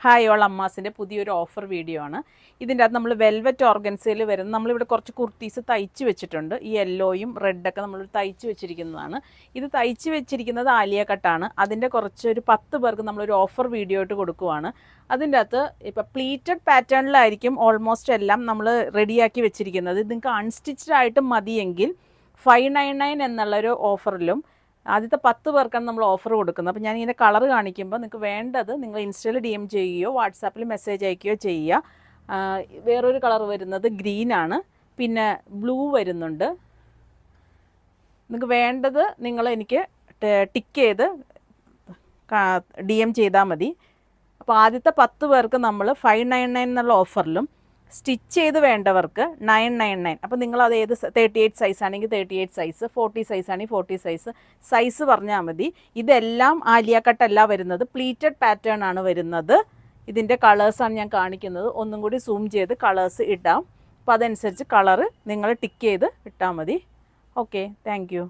Hi all അമ്മാസിൻ്റെ പുതിയൊരു offer video ആണ്. ഇതിൻ്റെ അകത്ത് നമ്മൾ വെൽവെറ്റ് ഓർഗൻസയിൽ വരുന്ന നമ്മളിവിടെ കുറച്ച് കുർത്തീസ് തയ്ച്ച് വെച്ചിട്ടുണ്ട്. ഈ യെല്ലോയും റെഡൊക്കെ നമ്മൾ തയ്ച്ച് വെച്ചിരിക്കുന്നതാണ്. ഇത് തയ്ച്ച് വെച്ചിരിക്കുന്നത് ആലിയ കട്ടാണ്. അതിൻ്റെ കുറച്ച് ഒരു 10 പേർക്ക് നമ്മളൊരു ഓഫർ വീഡിയോ ആയിട്ട് കൊടുക്കുവാണ്. അതിൻ്റെ അകത്ത് ഇപ്പോൾ പ്ലീറ്റഡ് പാറ്റേണിലായിരിക്കും ഓൾമോസ്റ്റ് എല്ലാം നമ്മൾ റെഡിയാക്കി വെച്ചിരിക്കുന്നത്. നിങ്ങൾക്ക് അൺസ്റ്റിച്ച്ഡ് ആയിട്ട് മതിയെങ്കിൽ 599 എന്നുള്ളൊരു ഓഫറിലും ആദ്യത്തെ 10 പേർക്കാണ് നമ്മൾ ഓഫർ കൊടുക്കുന്നത്. അപ്പോൾ ഞാനിങ്ങനെ കളർ കാണിക്കുമ്പോൾ നിങ്ങൾക്ക് വേണ്ടത് നിങ്ങൾ ഇൻസ്റ്റയിൽ DM ചെയ്യുകയോ വാട്സാപ്പിൽ മെസ്സേജ് അയക്കുകയോ ചെയ്യുക. വേറൊരു കളർ വരുന്നത് ഗ്രീനാണ്, പിന്നെ ബ്ലൂ വരുന്നുണ്ട്. നിങ്ങൾക്ക് വേണ്ടത് നിങ്ങൾ എനിക്ക് ടിക്ക് ചെയ്ത് DM ചെയ്താൽ മതി. അപ്പോൾ ആദ്യത്തെ 10 പേർക്ക് നമ്മൾ 599 എന്നുള്ള ഓഫറിലും സ്റ്റിച്ച് ചെയ്ത് വേണ്ടവർക്ക് 999. അപ്പോൾ നിങ്ങളത് ഏത് 38 സൈസ് ആണെങ്കിൽ 38 സൈസ്, 40 സൈസ് ആണെങ്കിൽ 40 സൈസ് പറഞ്ഞാൽ മതി. ഇതെല്ലാം ആലിയ കട്ടല്ല വരുന്നത്, പ്ലീറ്റഡ് പാറ്റേൺ ആണ് വരുന്നത്. ഇതിൻ്റെ കളേഴ്സാണ് ഞാൻ കാണിക്കുന്നത്. ഒന്നും കൂടി സൂം ചെയ്ത് കളേഴ്സ് ഇടാം. അപ്പോൾ അതനുസരിച്ച് കളറ് നിങ്ങൾ ടിക്ക് ചെയ്ത് ഇട്ടാൽ മതി. Okay, thank you.